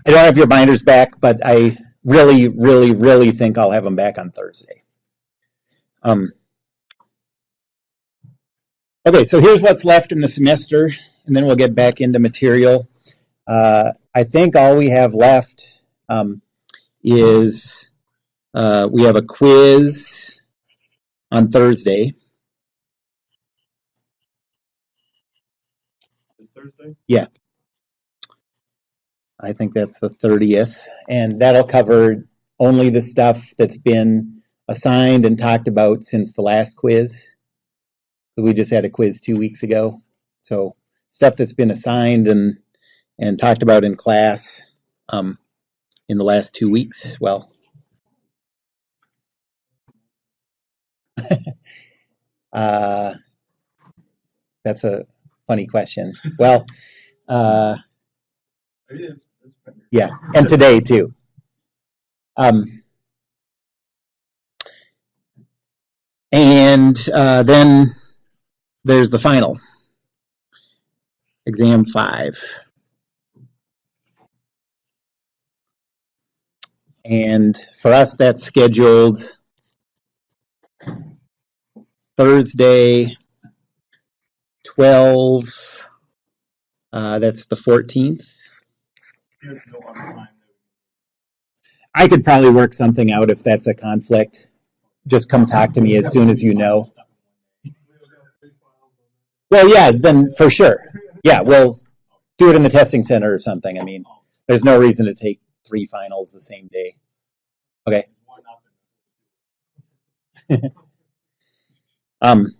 I don't have your binders back, but I really, really, really think I'll have them back on Thursday. Okay, so here's what's left in the semester, and then we'll get back into material. I think all we have left is we have a quiz on Thursday. This Thursday? Yeah. I think that's the 30th, and that'll cover only the stuff that's been assigned and talked about since the last quiz. We just had a quiz 2 weeks ago, so stuff that's been assigned and talked about in class in the last 2 weeks. Well, that's a funny question. Well, yeah, and today too. And then there's the final, exam 5. And for us, that's scheduled Thursday, 12, that's the 14th. I could probably work something out if that's a conflict. Just come talk to me as soon as you know. Well, yeah, then for sure. Yeah, we'll do it in the testing center or something. I mean, there's no reason to take 3 finals the same day. Okay. And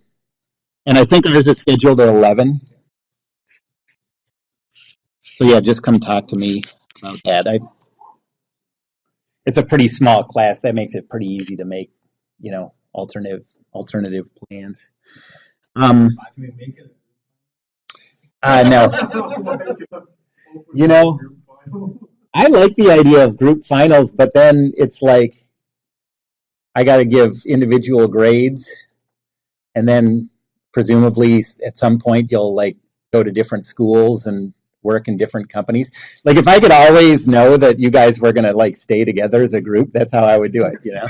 I think ours is scheduled at 11. So yeah, just come talk to me about that. It's a pretty small class. That makes it pretty easy to make, you know, alternative plans. No. You know, I like the idea of group finals, but then it's like I got to give individual grades, and then presumably at some point you'll like go to different schools and work in different companies. Like if I could always know that you guys were gonna like stay together as a group, that's how I would do it, you know.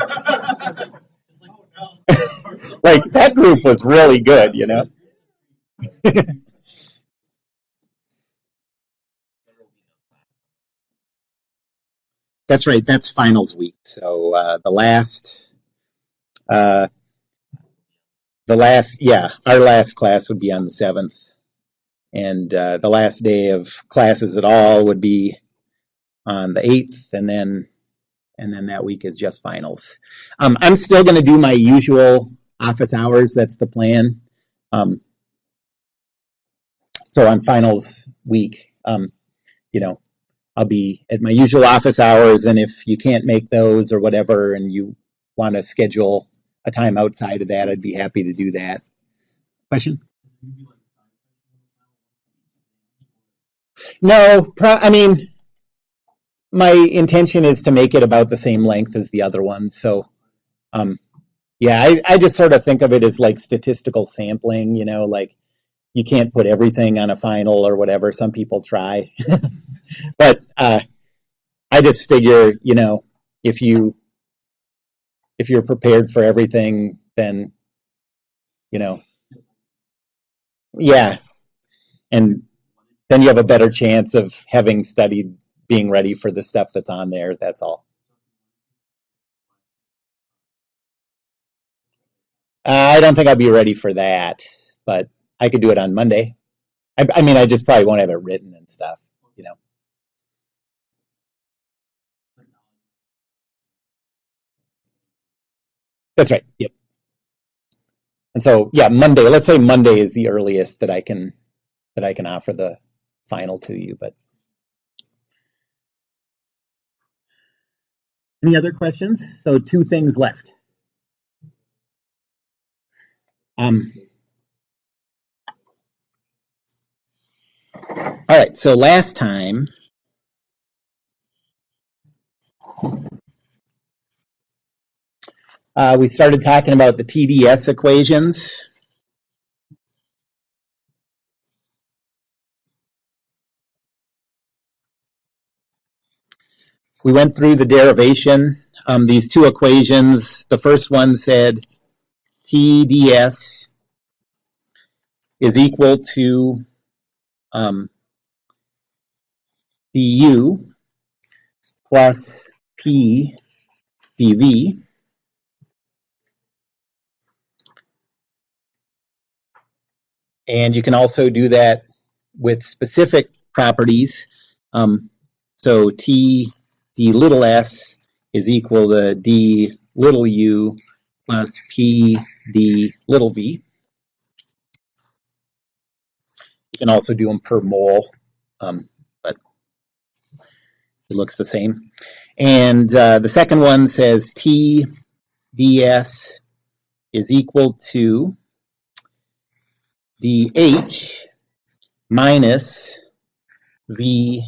Like that group was really good, you know. That's right. That's finals week. So our last class would be on the 7th, and the last day of classes at all would be on the 8th, and then that week is just finals. I'm still going to do my usual office hours. That's the plan. So on finals week, you know, I'll be at my usual office hours, and if you can't make those or whatever, and you want to schedule a time outside of that, I'd be happy to do that. Question? No, I mean, my intention is to make it about the same length as the other ones. So, yeah, I just sort of think of it as like statistical sampling, you know, like you can't put everything on a final or whatever. Some people try. But I just figure, you know, if you're prepared for everything, then, you know, yeah. And then you have a better chance of having studied, being ready for the stuff that's on there. That's all. I don't think I'll be ready for that, but I could do it on Monday. I mean, I just probably won't have it written and stuff, you know. That's right. Yep. And so, yeah, Monday. Let's say Monday is the earliest that I can offer the final to you. But any other questions? So 2 things left. All right. So last time. We started talking about the TDS equations. we went through the derivation. These two equations, the first one said TdS is equal to du plus P dV. And you can also do that with specific properties. So T d little s is equal to d little u plus P d little v. You can also do them per mole, but it looks the same. And the second one says T ds is equal to dH minus V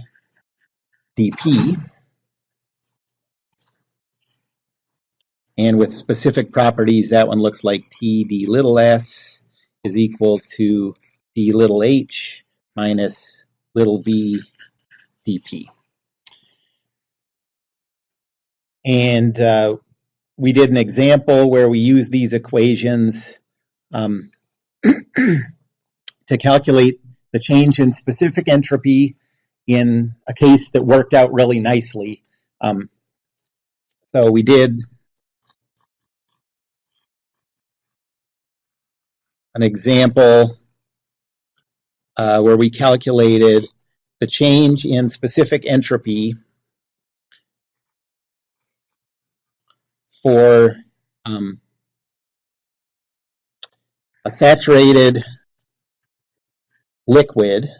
dP. And with specific properties, that one looks like T d little s is equal to d little h minus little v dP. And we did an example where we used these equations to calculate the change in specific entropy in a case that worked out really nicely. So we did an example where we calculated the change in specific entropy for a saturated liquid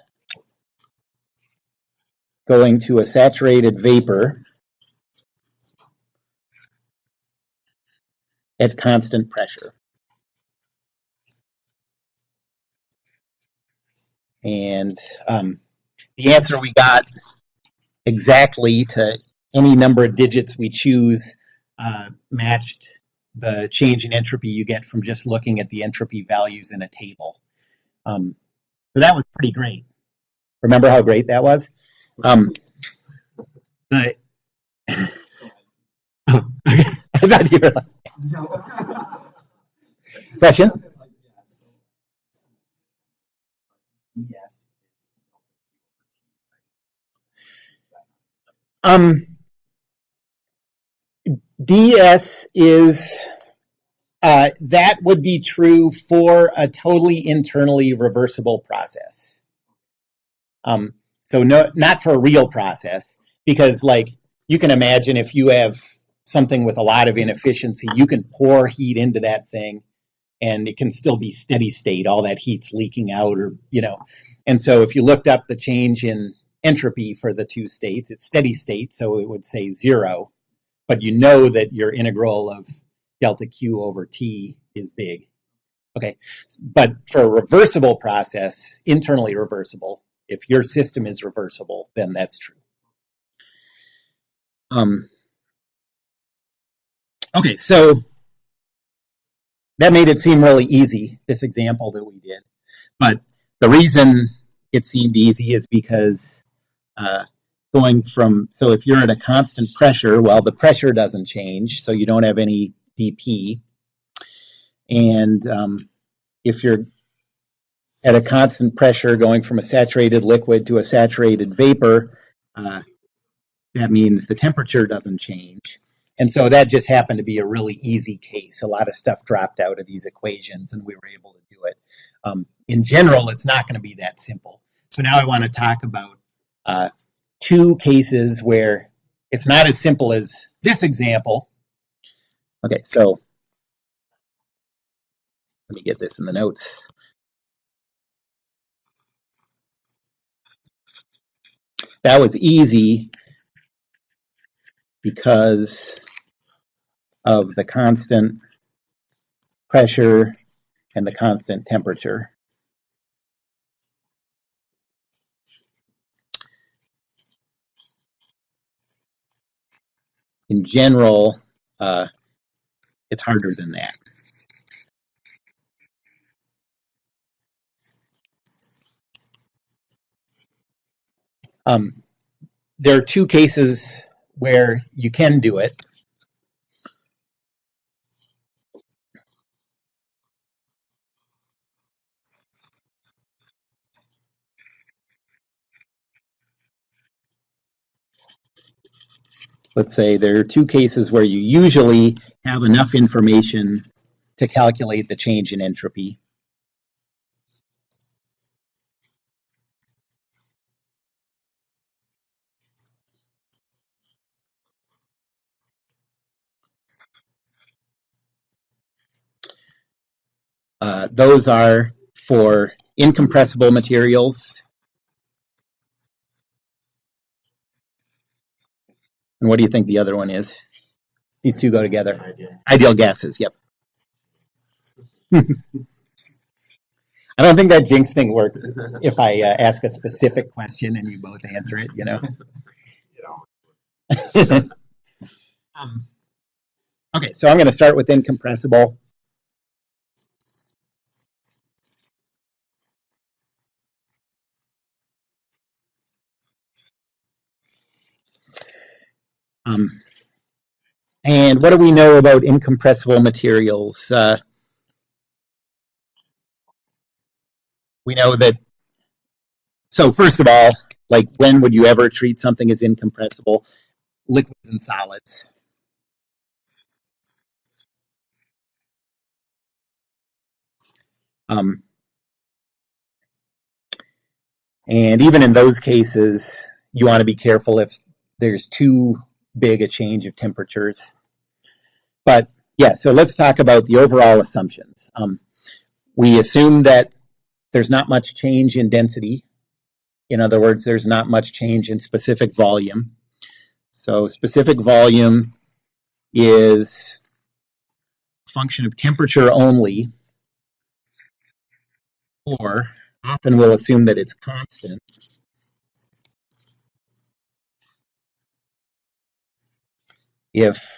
going to a saturated vapor at constant pressure. And the answer we got exactly to any number of digits we choose matched the change in entropy you get from just looking at the entropy values in a table. So that was pretty great. Remember how great that was? I thought you were like, question? DS is, that would be true for a totally internally reversible process. So no, not for a real process, because like you can imagine if you have something with a lot of inefficiency, you can pour heat into that thing and it can still be steady state. All that heat's leaking out, or, you know. And so if you looked up the change in entropy for the two states, it's steady state, so it would say 0. But you know that your integral of delta Q over T is big. Okay, but for a reversible process, internally reversible, if your system is reversible, then that's true. Okay, so that made it seem really easy, this example that we did. But the reason it seemed easy is because going from, so if you're at a constant pressure, well, the pressure doesn't change, so you don't have any dP. And if you're at a constant pressure going from a saturated liquid to a saturated vapor, that means the temperature doesn't change. And so that just happened to be a really easy case. A lot of stuff dropped out of these equations and we were able to do it. In general, it's not going to be that simple. So now I want to talk about two cases where it's not as simple as this example. Okay, so let me get this in the notes. That was easy because of the constant pressure and the constant temperature. In general, it's harder than that. There are two cases where you can do it. Let's say there are two cases where you usually have enough information to calculate the change in entropy. Those are for incompressible materials. And what do you think the other one is? These two go together. Ideal gases, yep. I don't think that jinx thing works if I ask a specific question and you both answer it, you know? Okay, so I'm going to start with incompressible. And what do we know about incompressible materials? We know that, so first of all, like when would you ever treat something as incompressible? Liquids and solids. And even in those cases, you want to be careful if there's too big a change of temperatures. But yeah, so let's talk about the overall assumptions. We assume that there's not much change in density. In other words, there's not much change in specific volume. So specific volume is a function of temperature only, or often we'll assume that it's constant. If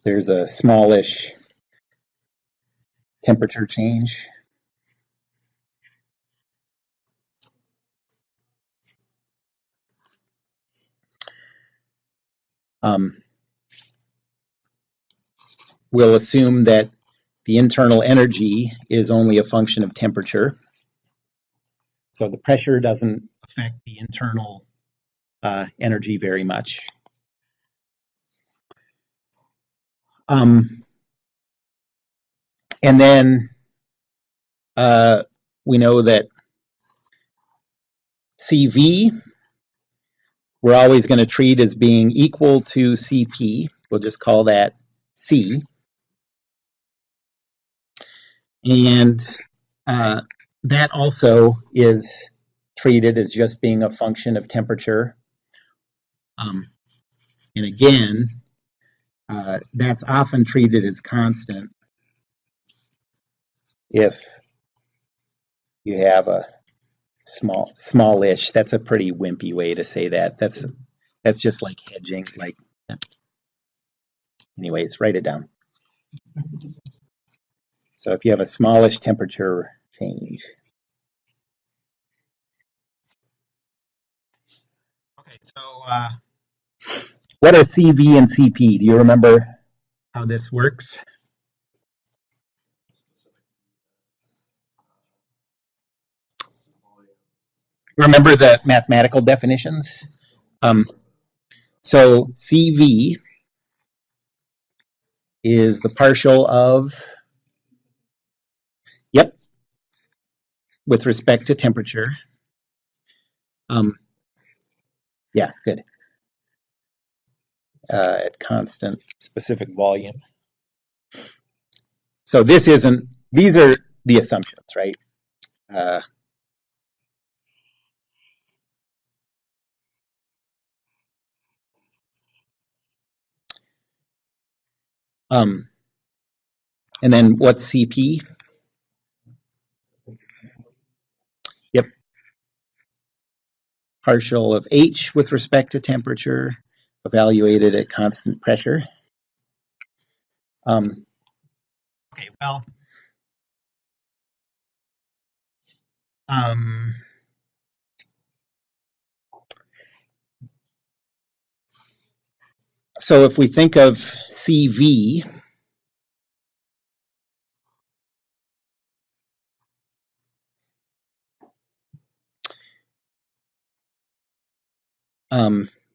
there's a smallish temperature change. We'll assume that the internal energy is only a function of temperature. So the pressure doesn't affect the internal energy very much. And then we know that CV, we're always going to treat as being equal to CP. We'll just call that C. And that also is treated as just being a function of temperature. And again, that's often treated as constant if you have a smallish. That's a pretty wimpy way to say that. That's just like hedging. Like, anyways, write it down. So if you have a smallish temperature change. Okay, so what are CV and CP? Do you remember how this works? Remember the mathematical definitions? So CV is the partial of, yep, with respect to temperature. Yeah, good. At constant specific volume. So this isn't, these are the assumptions, right? And then what's CP? Yep. Partial of H with respect to temperature, evaluated at constant pressure. Okay, well, So if we think of CV,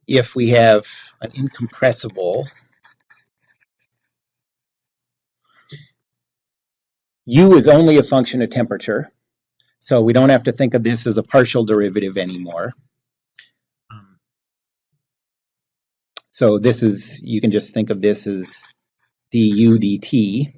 if we have an incompressible, U is only a function of temperature, so we don't have to think of this as a partial derivative anymore. So this is, you can just think of this as du dt.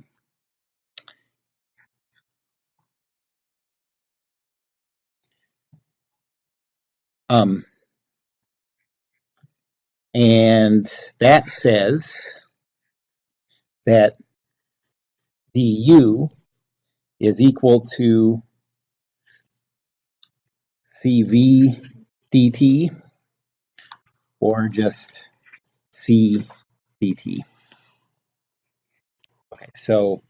And that says that du is equal to CV dt, or just C dt. Okay, so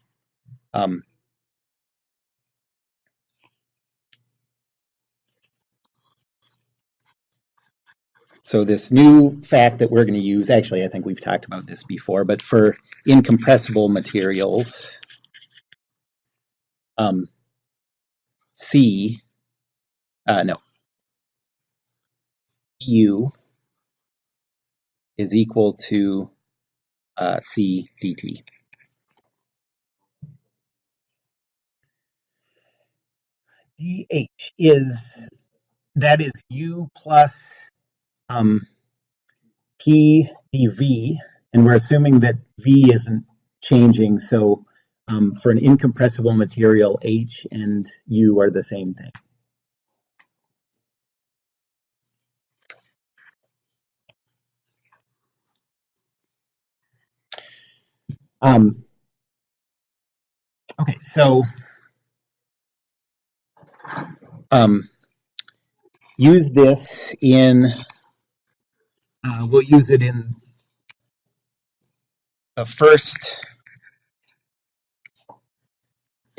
so this new fact that we're going to use, actually, I think we've talked about this before, but for incompressible materials, U is equal to C dt. dH is, that is U plus P dV, and we're assuming that V isn't changing, so for an incompressible material, H and U are the same thing. Okay, so use this in, we'll use it in the first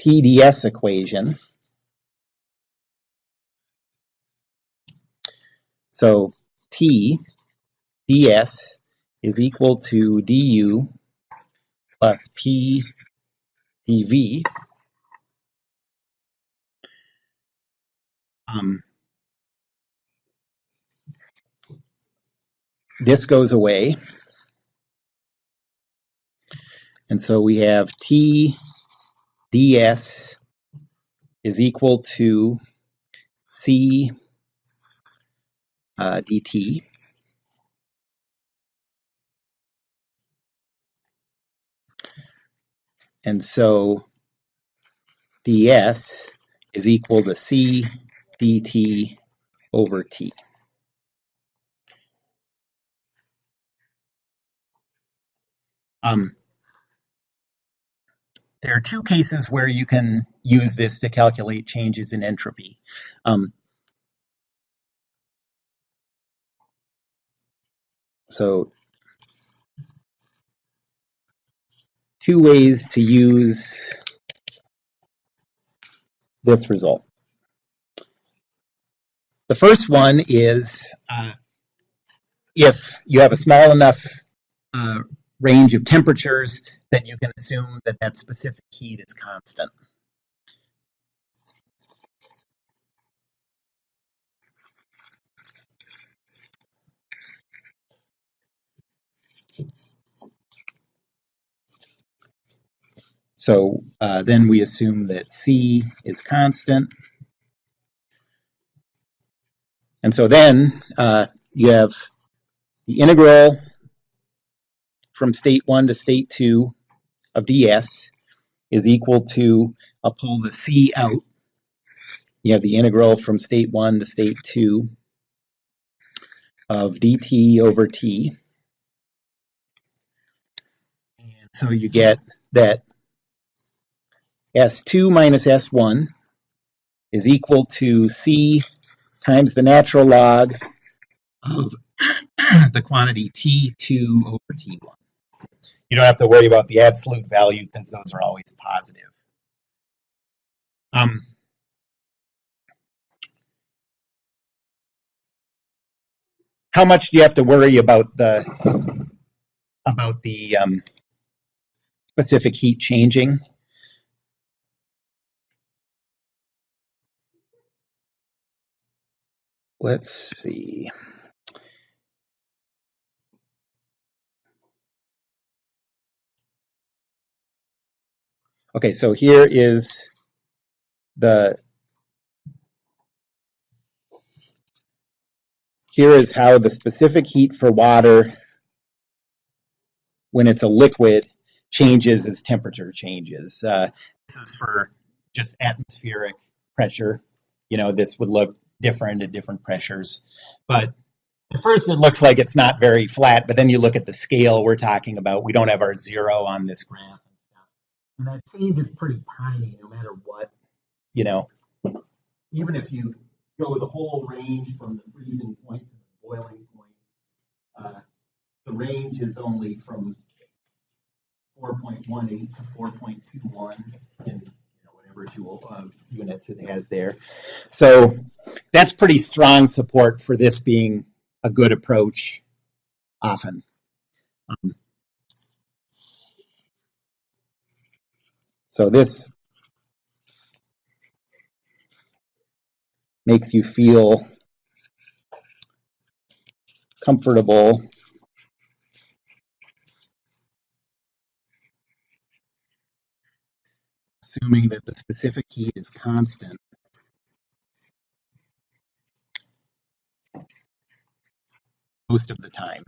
TdS equation. So T ds is equal to du plus P dV. This goes away. And so we have T ds is equal to C dt. And so ds is equal to C dt over T. There are two cases where you can use this to calculate changes in entropy. So two ways to use this result. The first one is if you have a small enough range of temperatures that you can assume that that specific heat is constant. So then we assume that C is constant. And so then you have the integral from state 1 to state 2 of ds is equal to, I'll pull the C out. You have the integral from state 1 to state 2 of dt over t. And so you get that S2 minus S1 is equal to C times the natural log of the quantity T2 over T1. You don't have to worry about the absolute value because those are always positive. How much do you have to worry about the about the specific heat changing. Let's see. Okay, so here is how the specific heat for water when it's a liquid changes as temperature changes. This is for just atmospheric pressure. You know, this would look different at different pressures. But at first it looks like it's not very flat, but then you look at the scale we're talking about. We don't have our zero on this graph and stuff. And that change is pretty tiny no matter what. You know, even if you go the whole range from the freezing point to the boiling point, the range is only from 4.18 to 4.21 in whatever joule units it has there. So that's pretty strong support for this being a good approach often. So this makes you feel comfortable assuming that the specific heat is constant. Most of the time.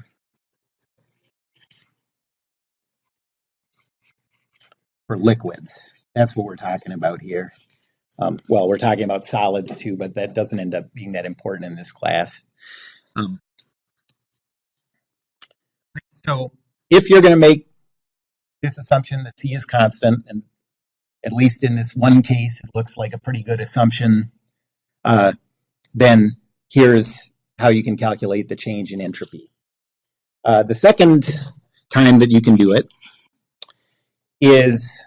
For liquids. That's what we're talking about here. Well, we're talking about solids too, but that doesn't end up being that important in this class. So if you're going to make this assumption that C is constant, and at least in this one case, it looks like a pretty good assumption, then here's how you can calculate the change in entropy. The second time that you can do it is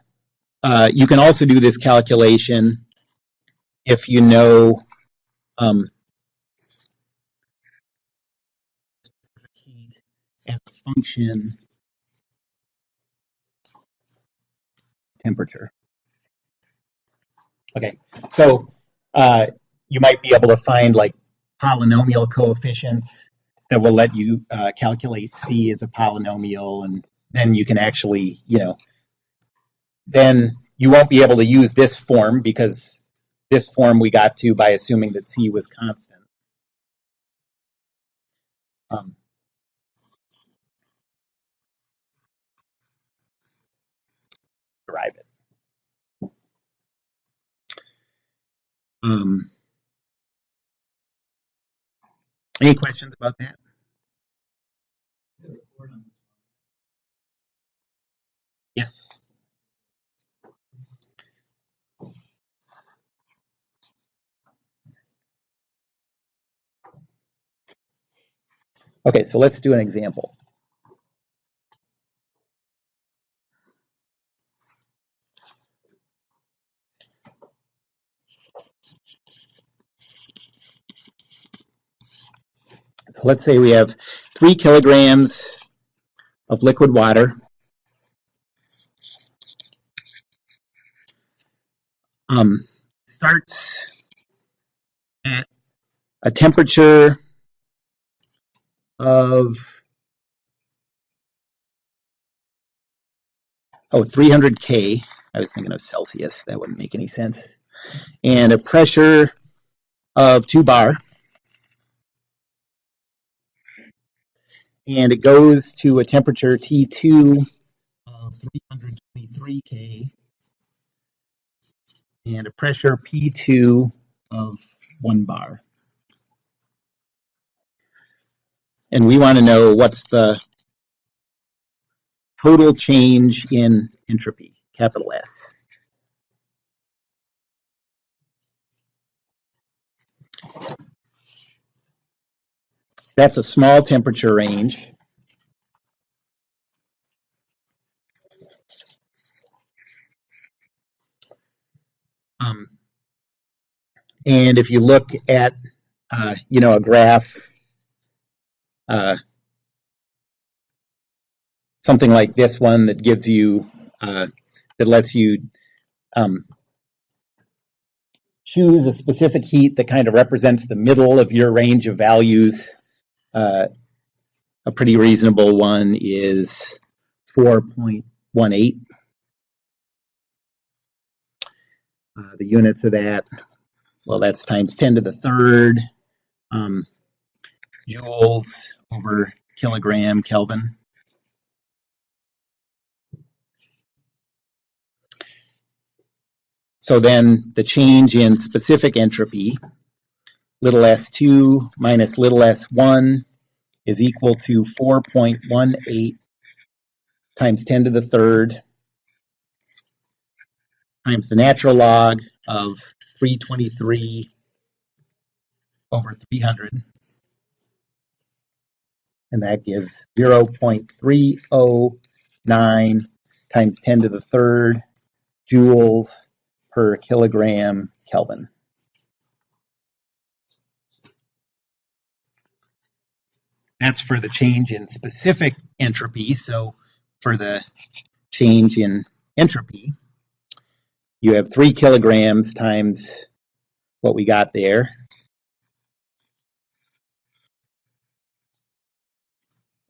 you can also do this calculation if you know specific heat as a function temperature. Okay, so you might be able to find like polynomial coefficients that will let you calculate C as a polynomial, and then you can actually, then you won't be able to use this form because this form we got to by assuming that C was constant. Derive it. Any questions about that? Yes. Okay, so let's do an example. So let's say we have 3 kilograms of liquid water. Starts at a temperature of 300 K. I was thinking of Celsius. That wouldn't make any sense. And a pressure of 2 bar. And it goes to a temperature T2 of 323 K. And a pressure P2 of 1 bar. And we want to know what's the total change in entropy, capital S. That's a small temperature range. And if you look at, a graph, something like this one that gives you, that lets you choose a specific heat that kind of represents the middle of your range of values. A pretty reasonable one is 4.18. The units of that, well, that's times 10 to the third joules over kilogram Kelvin. So then the change in specific entropy, little s2 minus little s1, is equal to 4.18 times 10 to the third times the natural log of 323 over 300. And that gives 0.309 times 10 to the third joules per kilogram Kelvin. That's for the change in specific entropy. So for the change in entropy, you have 3 kilograms times what we got there.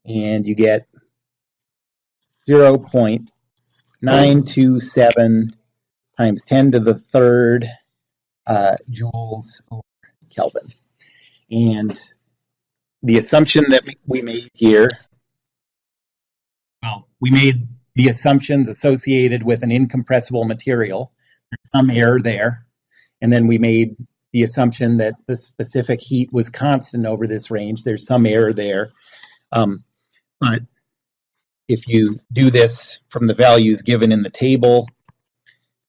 And you get 0.927 times 10 to the third joules over Kelvin. And the assumption that we made here, well, we made the assumptions associated with an incompressible material. There's some error there. And then we made the assumption that the specific heat was constant over this range. There's some error there. But if you do this from the values given in the table,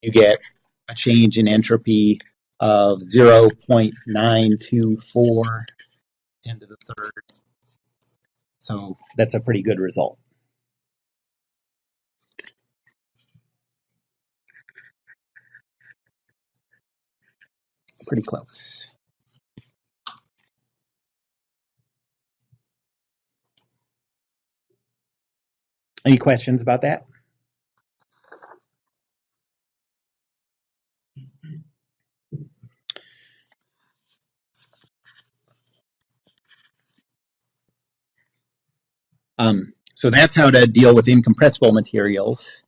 you get a change in entropy of 0.924 10 to the third. So that's a pretty good result. Pretty close. Any questions about that? So that's how to deal with incompressible materials.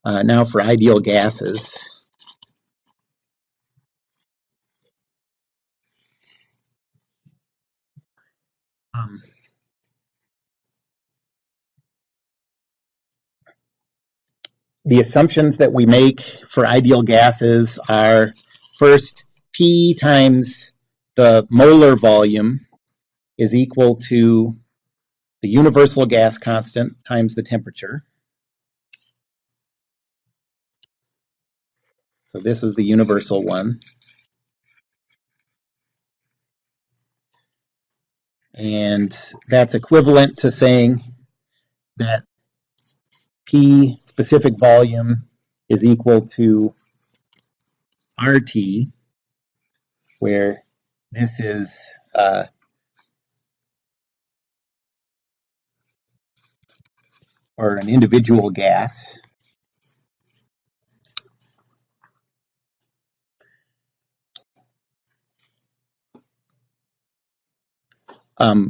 Now for ideal gases. The assumptions that we make for ideal gases are, first, P times the molar volume is equal to the universal gas constant times the temperature. So this is the universal one. And that's equivalent to saying that P specific volume is equal to RT, where this is or an individual gas.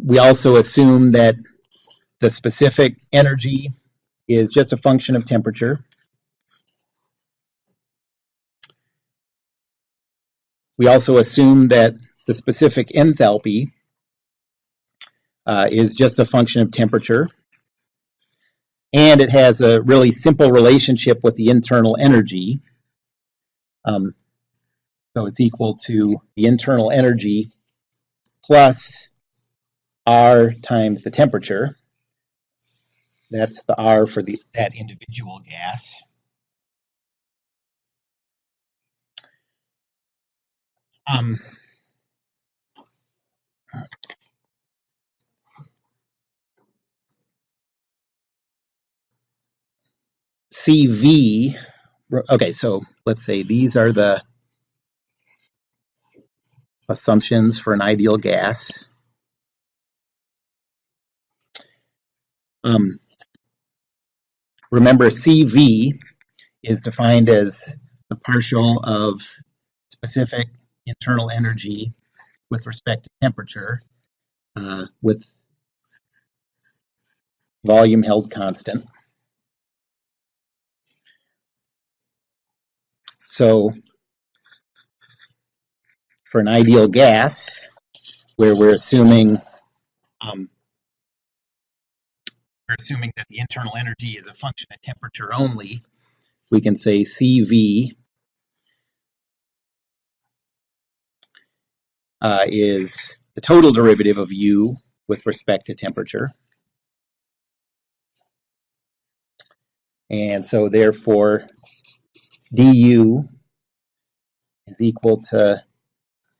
We also assume that the specific energy is just a function of temperature. We also assume that the specific enthalpy is just a function of temperature. And it has a really simple relationship with the internal energy. So it's equal to the internal energy plus R times the temperature. That's the R for that individual gas. CV, okay, so let's say these are the assumptions for an ideal gas. remember CV is defined as the partial of specific internal energy with respect to temperature with volume held constant. So for an ideal gas, where we're assuming that the internal energy is a function of temperature only, we can say CV is the total derivative of U with respect to temperature. And so therefore, du is equal to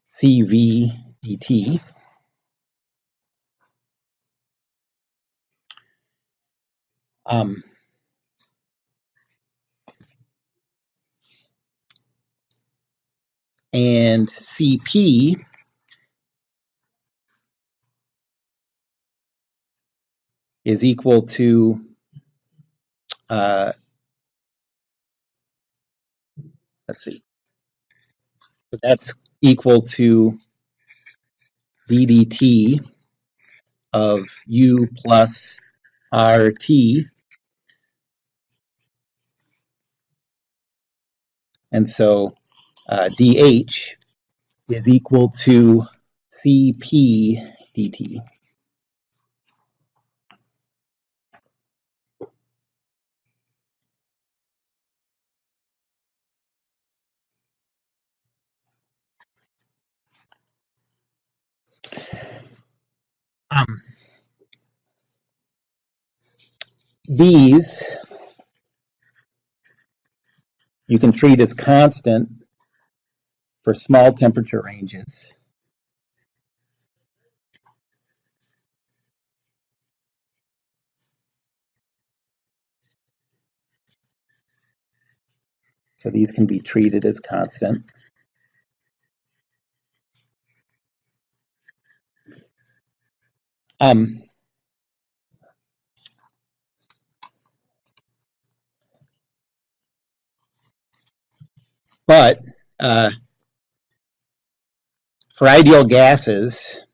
CV dt. And CP is equal to let's see, so that's equal to ddt of U plus RT. And so dH is equal to CP dt. These you can treat as constant for small temperature ranges. So these can be treated as constant. But for ideal gases,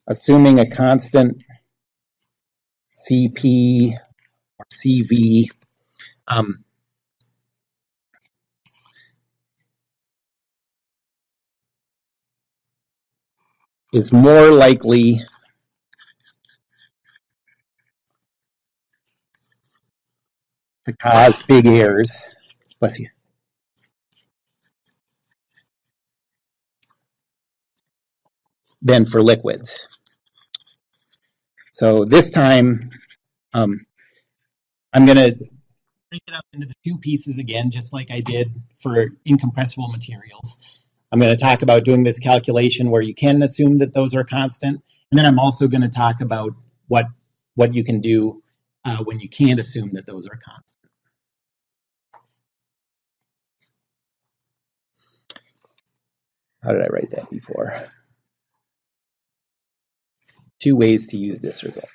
assuming a constant CP or CV, is more likely to cause big errors, bless you, than for liquids. So this time, I'm going to break it up into the two pieces again, just like I did for incompressible materials. I'm going to talk about doing this calculation where you can assume that those are constant, and then I'm also going to talk about what you can do when you can't assume that those are constant. How did I write that before? Two ways to use this result.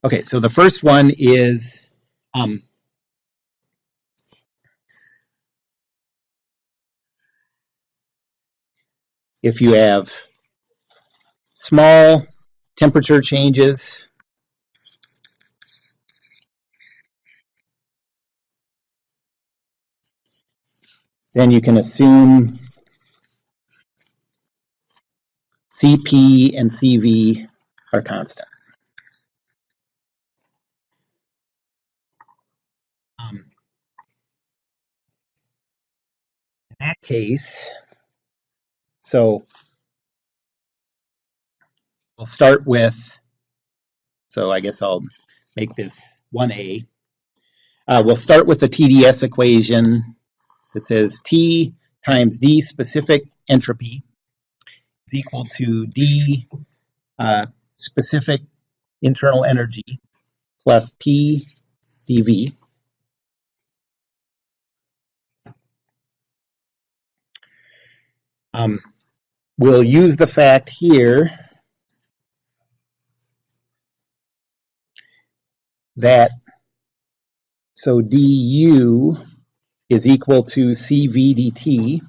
Okay, so the first one is if you have small temperature changes, then you can assume CP and CV are constant. In that case, so we'll start with, so I guess I'll make this 1A. We'll start with the TDS equation that says T times D specific entropy is equal to D specific internal energy plus P dV. We'll use the fact here that so du is equal to CV dt.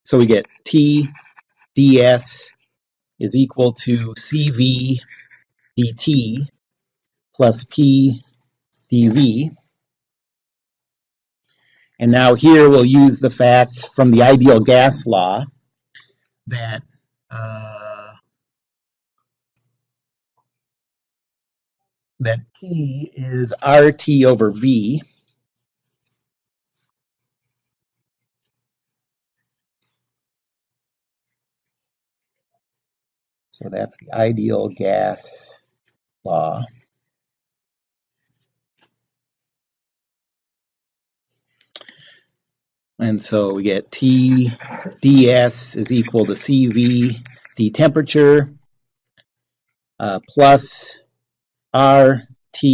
So we get T ds is equal to CV dt plus P dV. And now here we'll use the fact from the ideal gas law that that P is RT over V. So that's the ideal gas law. And so we get T ds is equal to CV d temperature plus RT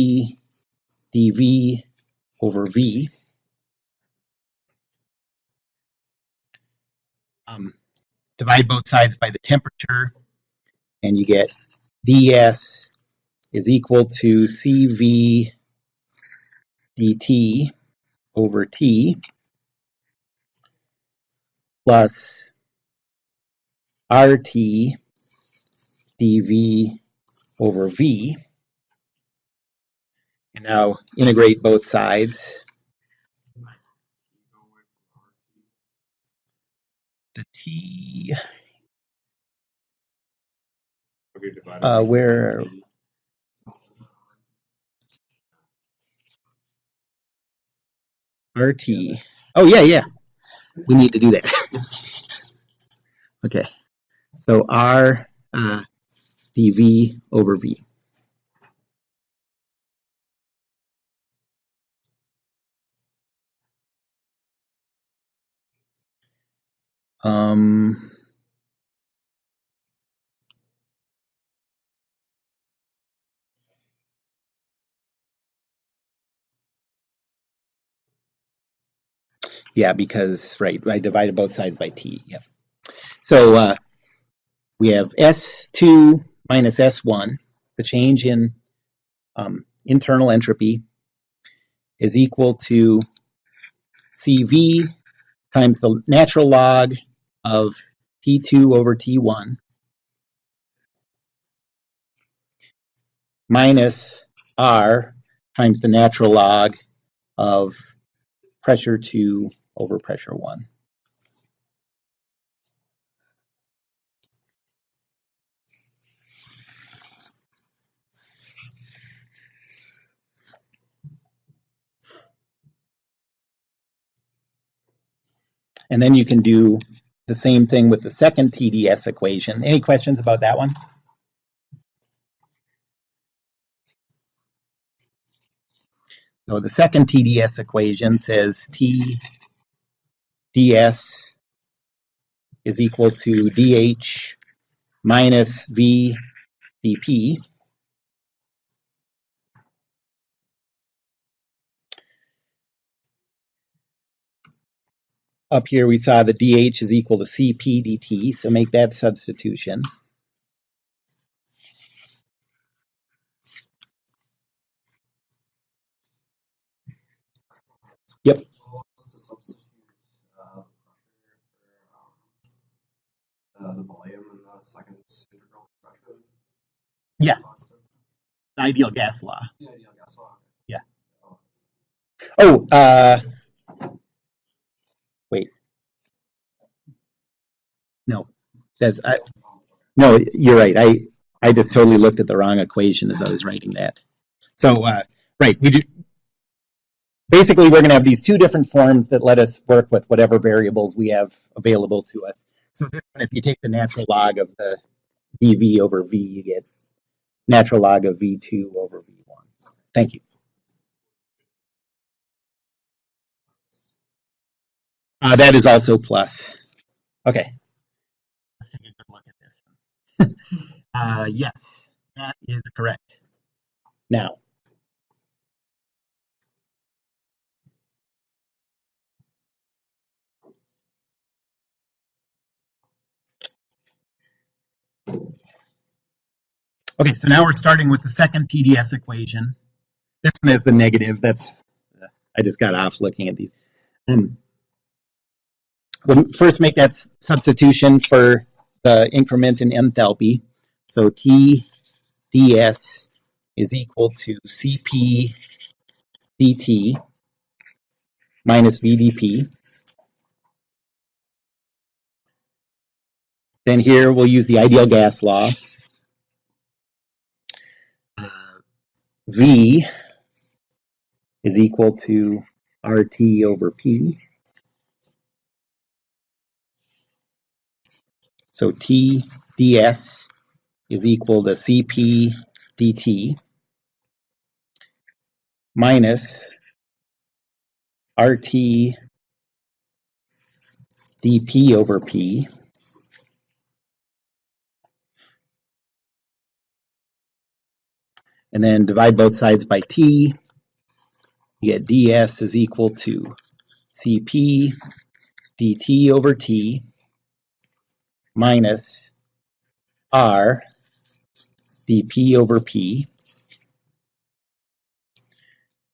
dV over V. Divide both sides by the temperature, and you get ds is equal to CV dt over T plus RT dV over V. And now integrate both sides. The T, where, RT. Oh, yeah. We need to do that. Okay. So R dV over V. Yeah, because, right, I divided both sides by T. Yep. So we have S2 minus S1, the change in internal entropy, is equal to CV times the natural log of T2 over T1 minus R times the natural log of pressure 2 over pressure 1. And then you can do the same thing with the second TDS equation. Any questions about that one? So the second TDS equation says T ds is equal to dH minus V dP. Up here we saw that dH is equal to Cp dt, so make that substitution. Yep. To substitute the volume in the second integral expression. Yeah. Ideal gas law. The ideal gas law. Yeah. Oh, wait. No, no, you're right. I just totally looked at the wrong equation as I was writing that. So, right, basically we're going to have these two different forms that let us work with whatever variables we have available to us. So if you take the natural log of the dV over V, you get natural log of V2 over V1. Thank you. That is also plus. Okay. Let's take a good look at this. Yes, that is correct. Now, okay, so now we're starting with the second TDS equation. This one is the negative. That's I just got off looking at these. We'll first make that substitution for the increment in enthalpy. So T ds is equal to Cp dt minus VdP. Then here we'll use the ideal gas law. V is equal to RT over P. So T ds is equal to Cp dt minus RT dP over P. And then divide both sides by T. You get ds is equal to Cp dt over T minus R dP over P.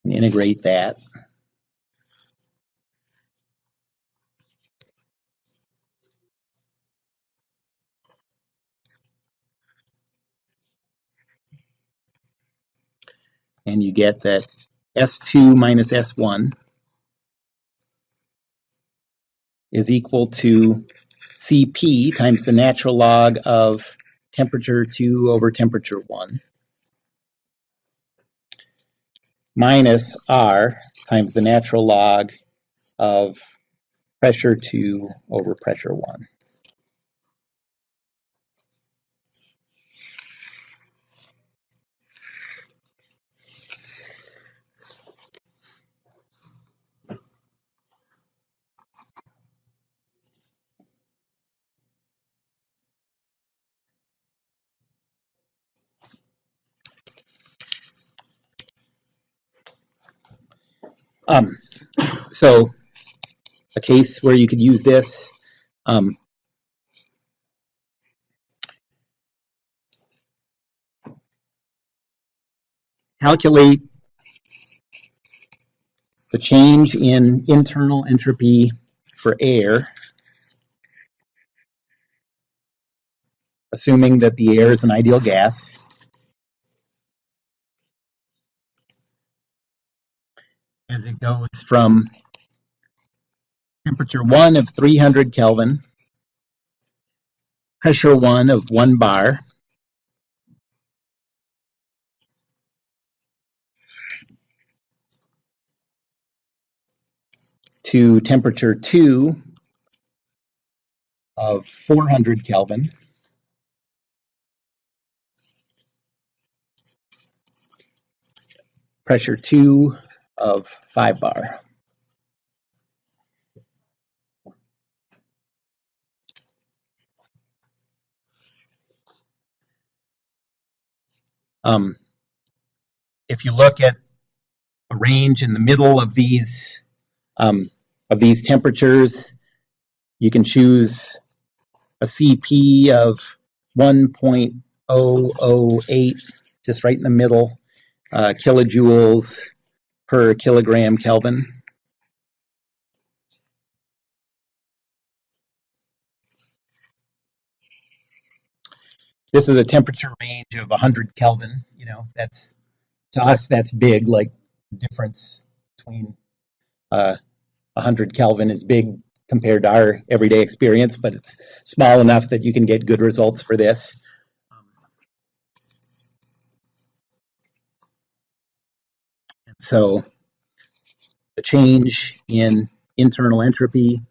And integrate that. And you get that S2 minus S1 is equal to Cp times the natural log of temperature 2 over temperature 1 minus R times the natural log of pressure 2 over pressure 1. So a case where you could use this, calculate the change in internal entropy for air, assuming that the air is an ideal gas, as it goes from temperature 1 of 300 Kelvin, pressure 1 of 1 bar, to temperature 2 of 400 Kelvin, pressure 2 of 5 bar. If you look at a range in the middle of these temperatures, you can choose a CP of 1.008, just right in the middle, kilojoules per kilogram Kelvin. This is a temperature range of 100 Kelvin. You know, that's, to us, that's big. Like, the difference between 100 Kelvin is big compared to our everyday experience, but it's small enough that you can get good results for this. And so the change in internal entropy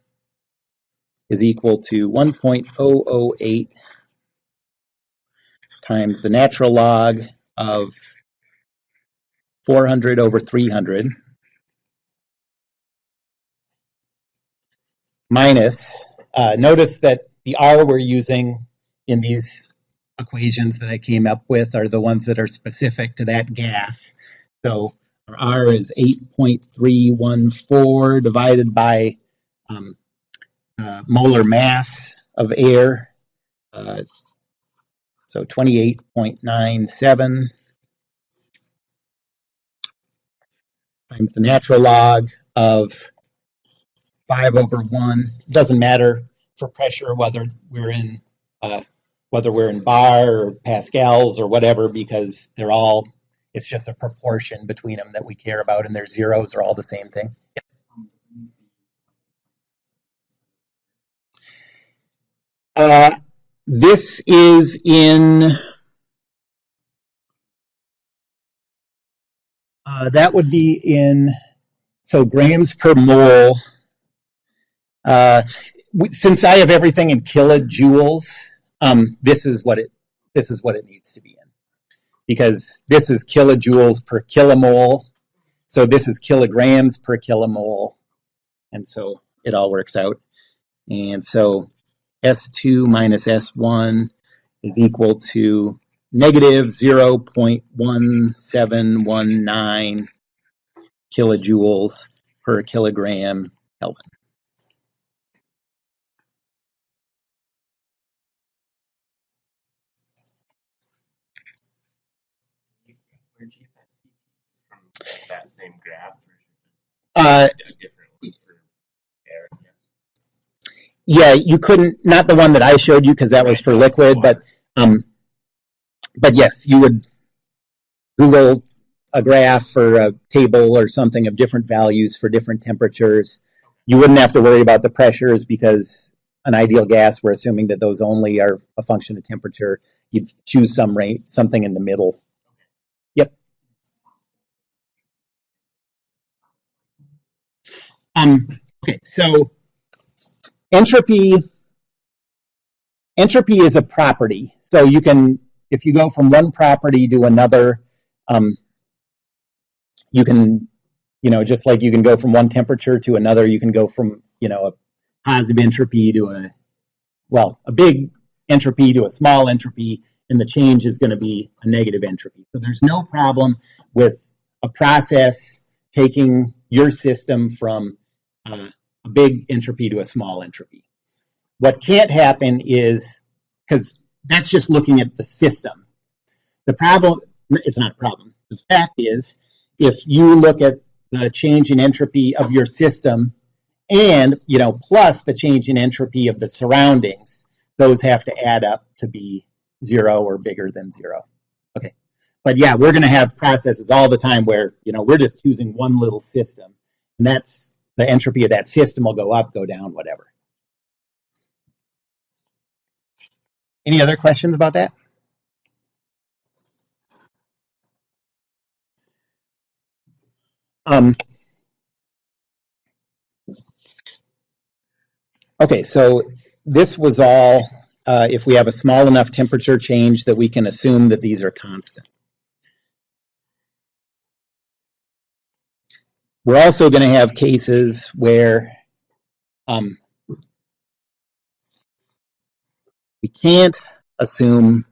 is equal to 1.008 times the natural log of 400 over 300 minus, notice that the R we're using in these equations that I came up with are the ones that are specific to that gas. So our R is 8.314 divided by molar mass of air. So 28.97 times the natural log of 5 over 1. It doesn't matter for pressure whether we're in bar or pascals or whatever, because they're all, it's just a proportion between them that we care about, and their zeros are all the same thing. This is in, that would be in, so grams per mole. Since I have everything in kilojoules, this is what it needs to be in, because this is kilojoules per kilomole, so this is kilograms per kilomole, and so it all works out. And so S2 minus S1 is equal to negative 0.1719 kilojoules per kilogram Kelvin. Where'd you get that CP? From like that same graph? A different one for air? Yeah, you couldn't, not the one that I showed you because that was for liquid, but yes, you would Google a graph or a table or something of different values for different temperatures. You wouldn't have to worry about the pressures, because an ideal gas, we're assuming that those only are a function of temperature. You'd choose some rate, something in the middle. Yep. Okay, so entropy is a property. So you can, if you go from one property to another, you can, just like you can go from one temperature to another, you can go from, a positive entropy to a big entropy to a small entropy, and the change is going to be a negative entropy. So there's no problem with a process taking your system from a big entropy to a small entropy. What can't happen is, because that's just looking at the system. The problem, it's not a problem. The fact is, if you look at the change in entropy of your system and, plus the change in entropy of the surroundings, those have to add up to be 0 or bigger than 0. Okay. But yeah, we're going to have processes all the time where, we're just choosing one little system, and that's the entropy of that system will go up, go down, whatever. Any other questions about that? Okay, so this was all if we have a small enough temperature change that we can assume that these are constant. We're also going to have cases where we can't assume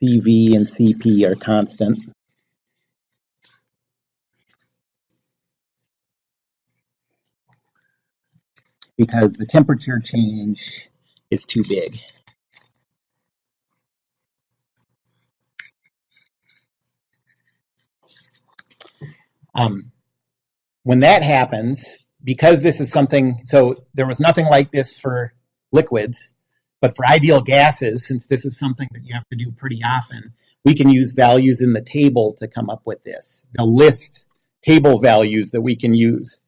CV and CP are constant, because the temperature change is too big. When that happens, because this is something, so there was nothing like this for liquids, but for ideal gases, since this is something that you have to do pretty often, we can use values in the table to come up with this. They'll list table values that we can use.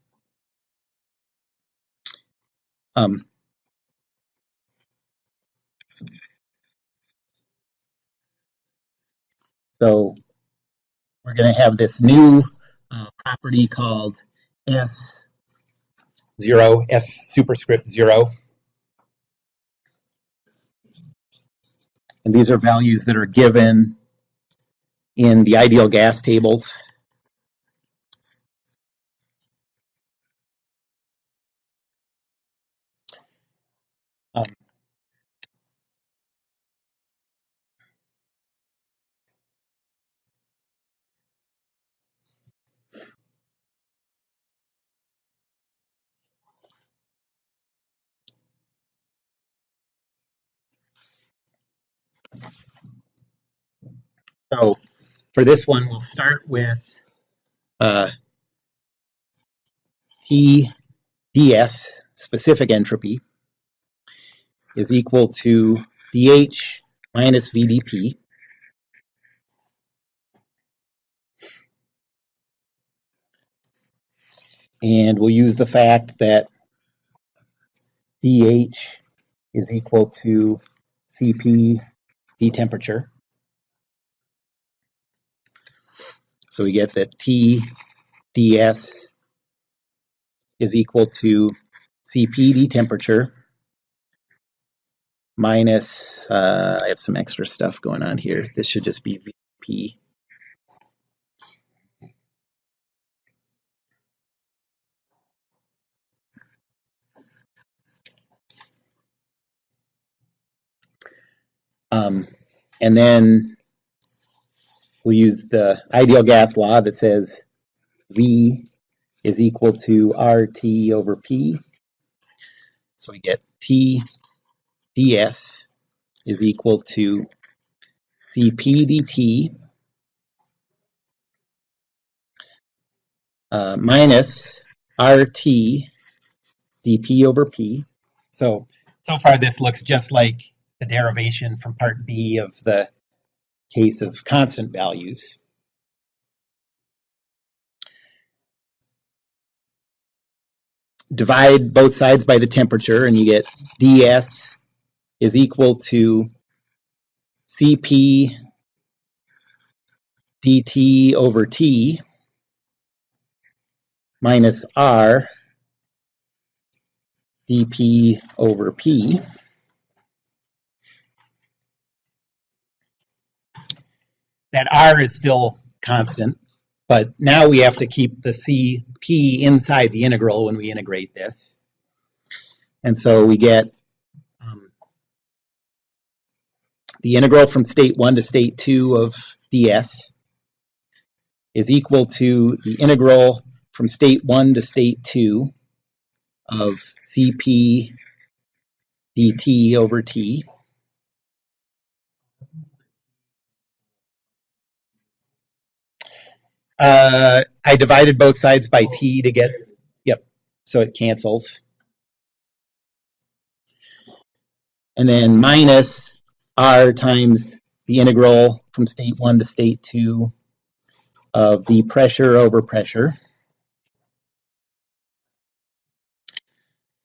So we're going to have this new property called S0, S superscript 0. And these are values that are given in the ideal gas tables. So for this one, we'll start with TdS, specific entropy, is equal to dH minus VdP. And we'll use the fact that dH is equal to Cp d temperature. So we get that TdS is equal to Cp d temperature minus, I have some extra stuff going on here. This should just be Vp. And then we'll use the ideal gas law that says V is equal to RT over P. So we get TdS is equal to Cp dt minus RT dP over P. So far this looks just like the derivation from part B of the case of constant values. Divide both sides by the temperature and you get ds is equal to Cp dt over T minus R dP over P. That R is still constant, but now we have to keep the Cp inside the integral when we integrate this. And so we get the integral from state 1 to state 2 of ds is equal to the integral from state 1 to state 2 of Cp dt over T. I divided both sides by T to get, yep, so it cancels. And then minus R times the integral from state 1 to state 2 of the pressure over pressure.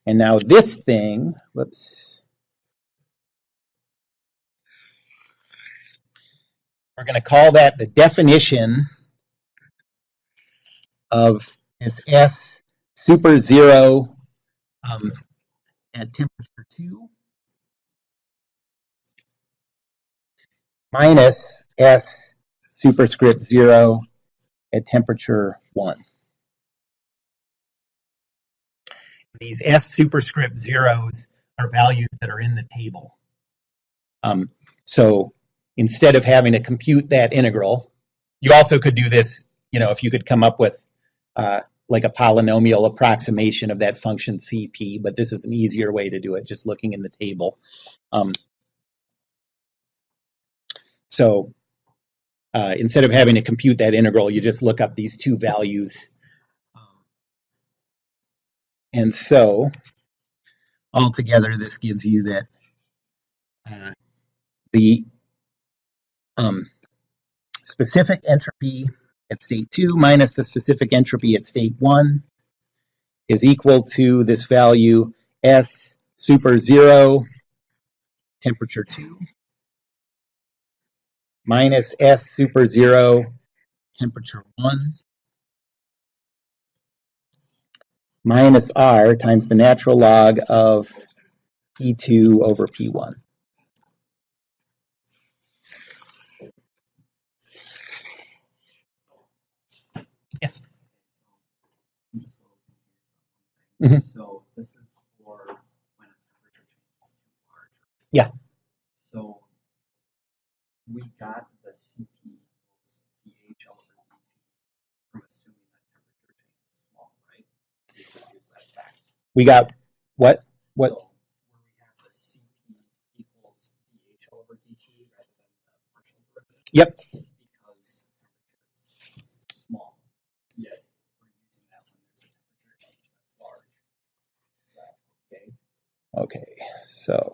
And now this thing, whoops, we're going to call that the definition of this S super zero at temperature 2 minus S superscript 0 at temperature 1. These S superscript zeros are values that are in the table. So instead of having to compute that integral, you also could do this, if you could come up with like a polynomial approximation of that function Cp, but this is an easier way to do it, just looking in the table. So instead of having to compute that integral, you just look up these two values. And so altogether, this gives you that the specific entropy at state 2 minus the specific entropy at state 1 is equal to this value S super 0 temperature 2 minus S super 0 temperature 1 minus R times the natural log of P2 over P1. Yes. I'm just a little confused on one thing. So this is for when a temperature change is too large. Yeah. So we got the CP equals dH over dt from assuming that temperature change is small, right? We don't use that fact. We got what? What? So where we have the CP equals dH over dt rather than the partial derivative. Yep. Because temperature is small, yet we're using that when there's a temperature change that's large. Is that okay? Okay, so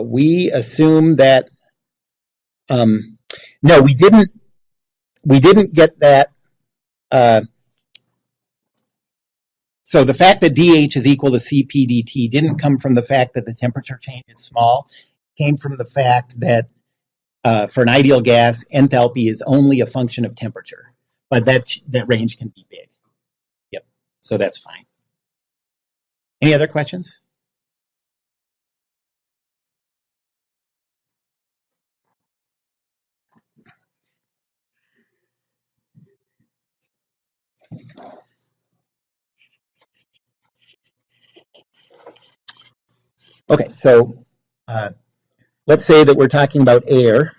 we assume that no, we didn't get that. So the fact that dH is equal to Cp dt didn't come from the fact that the temperature change is small. It came from the fact that for an ideal gas, enthalpy is only a function of temperature, but that range can be big. Yep, so that's fine. Any other questions? Okay, so let's say that we're talking about air.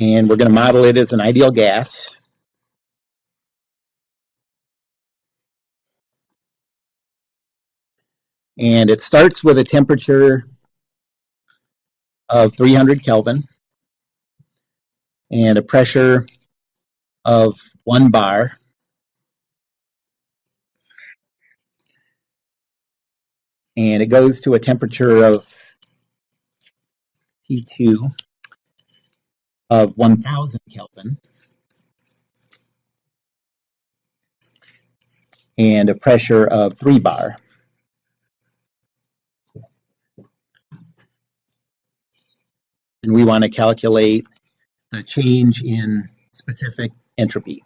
And we're going to model it as an ideal gas. And it starts with a temperature of 300 Kelvin and a pressure of 1 bar. And it goes to a temperature of T2 of 1000 Kelvin and a pressure of 3 bar. And we want to calculate the change in specific entropy.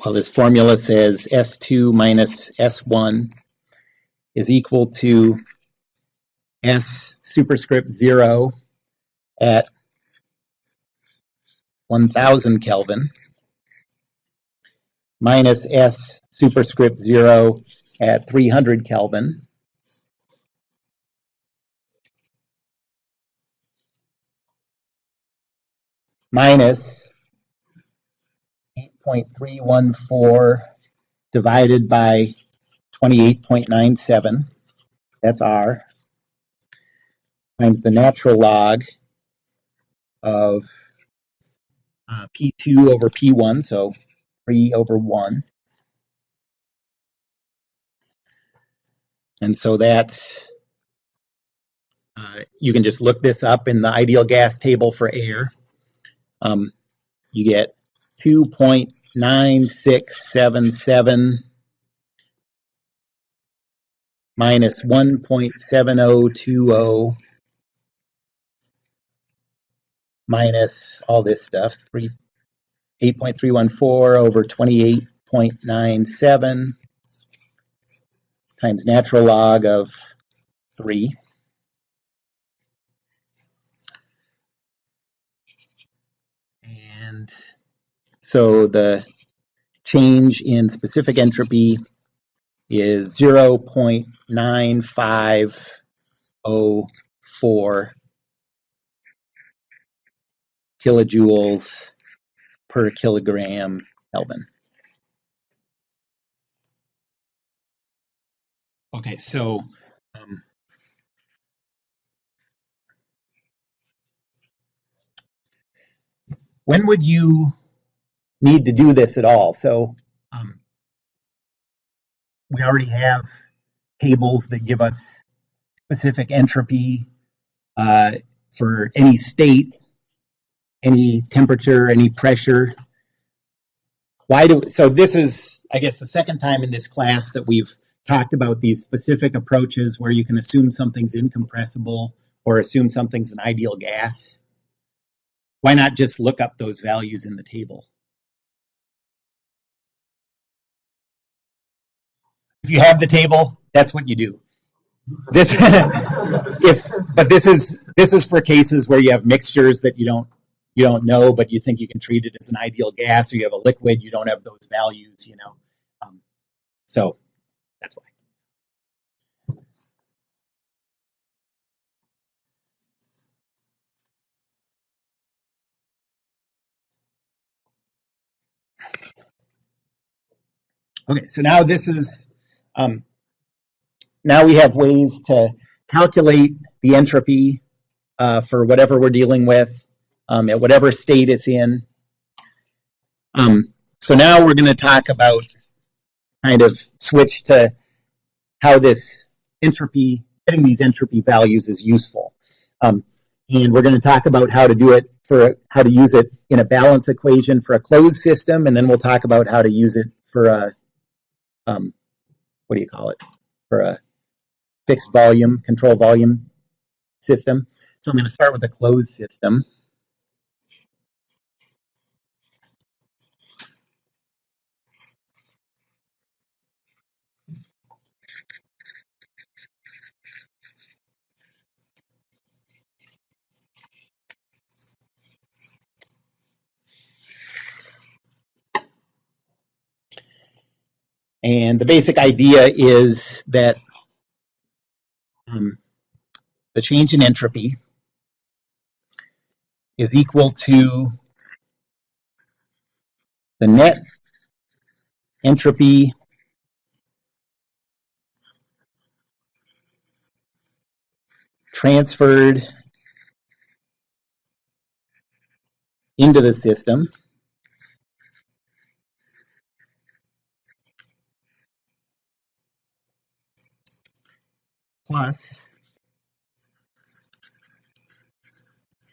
Well, this formula says S2 minus S1 is equal to S superscript 0 at 1000 Kelvin minus S superscript 0 at 300 Kelvin minus 8.314 divided by 28.97, that's R, times the natural log of P2 over P1, so 3 over 1. And so that's, you can just look this up in the ideal gas table for air. You get 2.9677 minus 1.7020 minus all this stuff, 8.314 over 28.97 times natural log of 3. And so the change in specific entropy is 0.9504 kilojoules per kilogram Kelvin. Okay, so when would you need to do this at all? So we already have tables that give us specific entropy for any state, any temperature, any pressure. So this is, I guess, the second time in this class that we've talked about these specific approaches where you can assume something's incompressible or assume something's an ideal gas. why not just look up those values in the table? If you have the table, that's what you do. This but this is for cases where you have mixtures that you don't know, but you think you can treat it as an ideal gas, or you have a liquid, you don't have those values, you know. So that's why. Okay, so now this is now we have ways to calculate the entropy for whatever we're dealing with at whatever state it's in. So now we're going to talk about kind of switch to how this entropy, getting these entropy values is useful. And we're going to talk about how to do it how to use it in a balance equation for a closed system, and then we'll talk about how to use it for a, what do you call it, for a fixed volume, control volume system. So I'm going to start with a closed system. And the basic idea is that the change in entropy is equal to the net entropy transferred into the system plus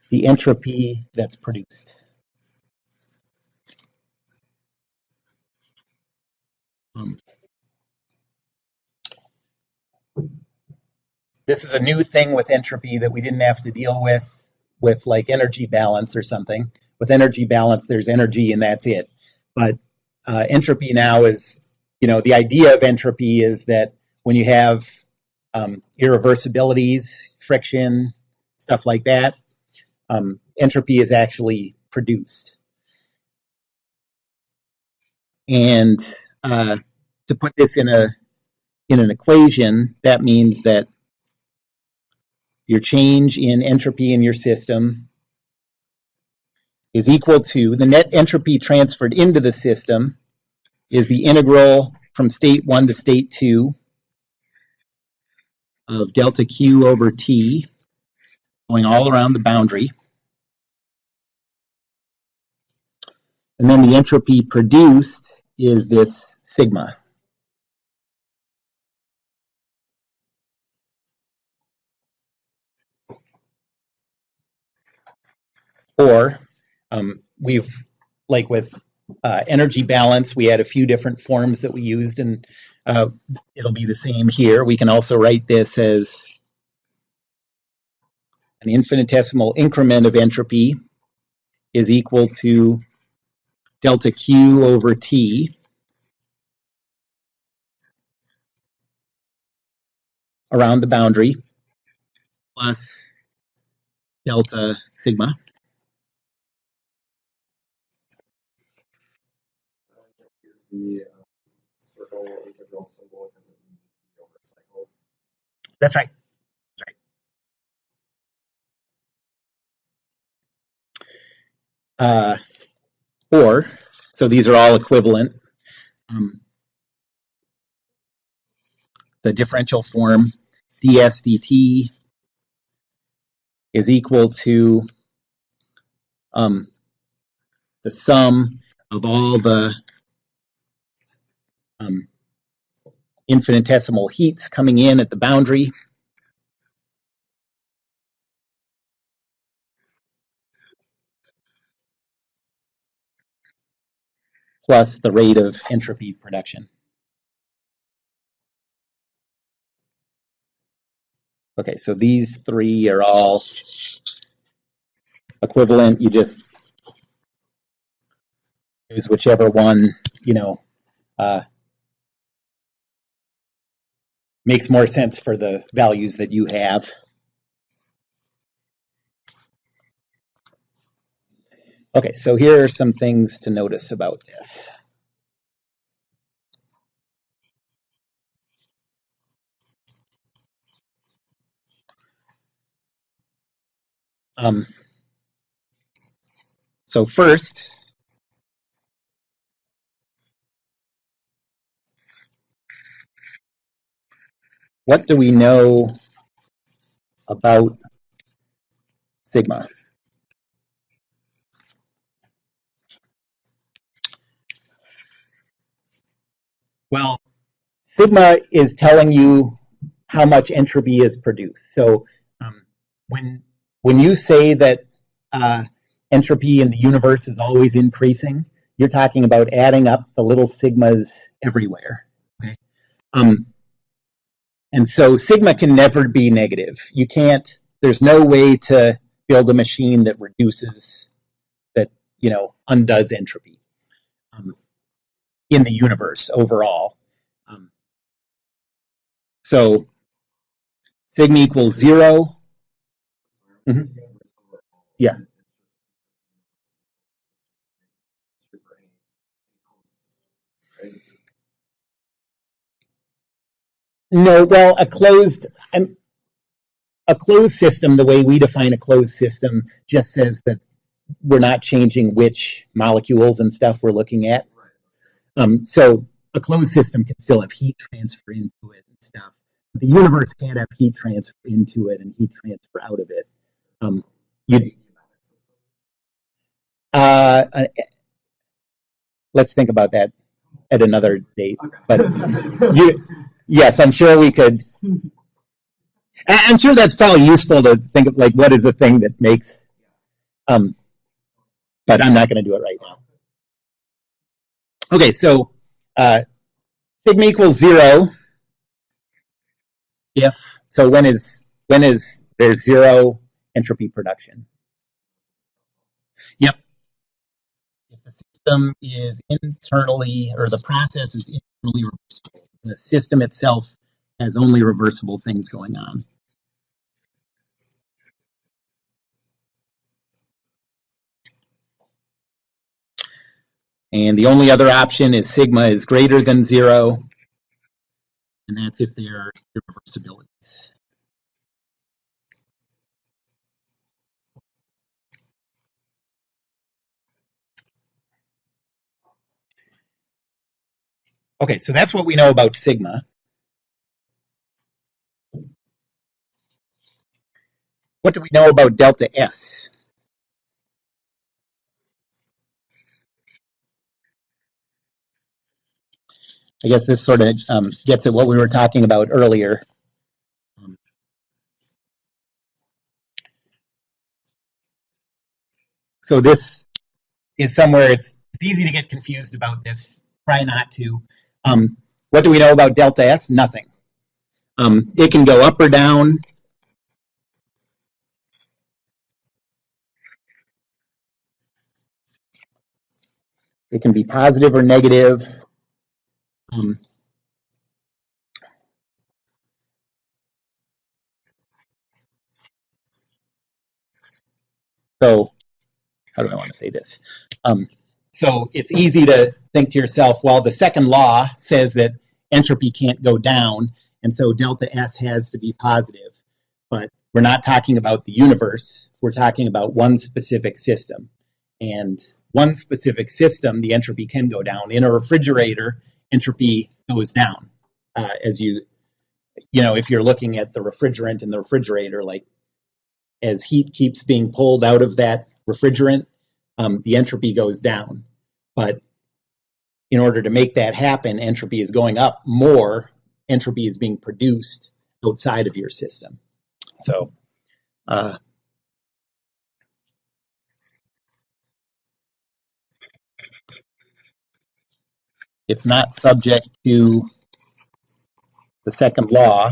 the entropy that's produced. This is a new thing with entropy that we didn't have to deal with like energy balance or something. With energy balance, there's energy and that's it. But entropy now is, you know, the idea of entropy is that when you have irreversibilities, friction, stuff like that, entropy is actually produced. And to put this in an equation, that means that your change in entropy in your system is equal to the net entropy transferred into the system is the integral from state 1 to state 2 of delta Q over T going all around the boundary. And then the entropy produced is this sigma. Or we've, like with energy balance, we had a few different forms that we used, and it'll be the same here. We can also write this as an infinitesimal increment of entropy is equal to delta Q over T around the boundary plus delta sigma. Use the circle integral symbol because it needs to be over a cycle. That's right. Or, so these are all equivalent. The differential form ds dt is equal to the sum of all the infinitesimal heats coming in at the boundary plus the rate of entropy production. Okay, so these three are all equivalent, you just use whichever one, makes more sense for the values that you have. Okay, so here are some things to notice about this. So first, what do we know about sigma? Well, sigma is telling you how much entropy is produced. So when you say that entropy in the universe is always increasing, you're talking about adding up the little sigmas everywhere. Okay. And so sigma can never be negative. You can't. There's no way to build a machine that reduces, that undoes entropy in the universe overall. So sigma equals 0. Mm-hmm. Yeah. No, well, a closed system, the way we define a closed system, just says that we're not changing which molecules and stuff we're looking at. So a closed system can still have heat transfer into it and stuff. The universe can't have heat transfer into it and heat transfer out of it. Let's think about that at another date. But yes, I'm sure we could. I'm sure that's probably useful to think of, like, what is the thing that makes. But I'm not going to do it right now. Okay, so sigma equals 0. If so, when is there 0 entropy production? Yep. If the system is internally, or the process is internally reversible, the system itself has only reversible things going on. And the only other option is sigma is greater than 0, and that's if there are irreversibilities. Okay, so that's what we know about sigma. What do we know about delta S? I guess this sort of gets at what we were talking about earlier. So this is somewhere, it's easy to get confused about this. Try not to. What do we know about delta S? Nothing. It can go up or down. It can be positive or negative. So how do I want to say this? So it's easy to think to yourself, well, the second law says that entropy can't go down, and so delta S has to be positive. But we're not talking about the universe. We're talking about one specific system. And one specific system, the entropy can go down. In a refrigerator, entropy goes down. As if you're looking at the refrigerant in the refrigerator, like as heat keeps being pulled out of that refrigerant, the entropy goes down. But in order to make that happen, entropy is going up more. Entropy is being produced outside of your system. So it's not subject to the second law.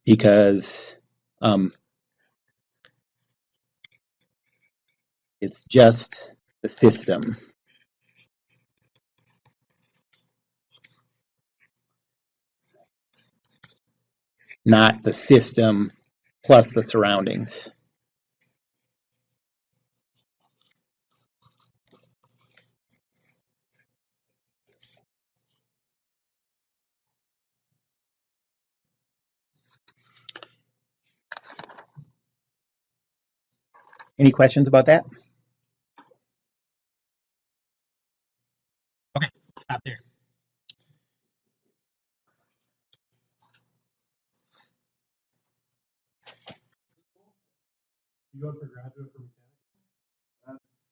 because it's just the system. Not the system plus the surroundings. Any questions about that? Okay, stop there. You going for graduate for mechanics? That's